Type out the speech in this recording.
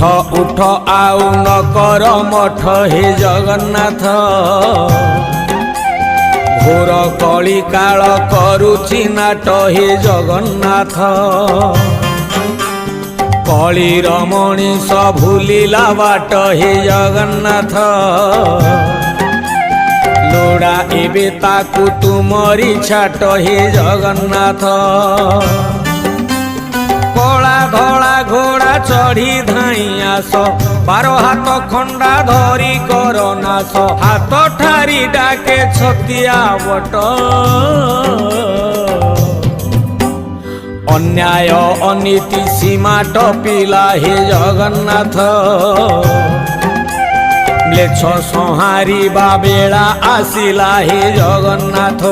उठ आउ न कर मठ हे जगन्नाथ घोर कली काल करुछि नाट हे जगन्नाथ कलीर मणिष भूलिला बाट हे जगन्नाथ लोड़ा एबे ताकू तुमरी छाट हे जगन्नाथ कला धला घोड़ा चढ़ी धाई आस 12 हाथ खंडा धरी कर नाश हाथ ठारी डाके छतिया बट अन्याय अनीति सीमा टपिला हे जगन्नाथ म्लेच्छ संहारिबा बेला आसिला हे जगन्नाथ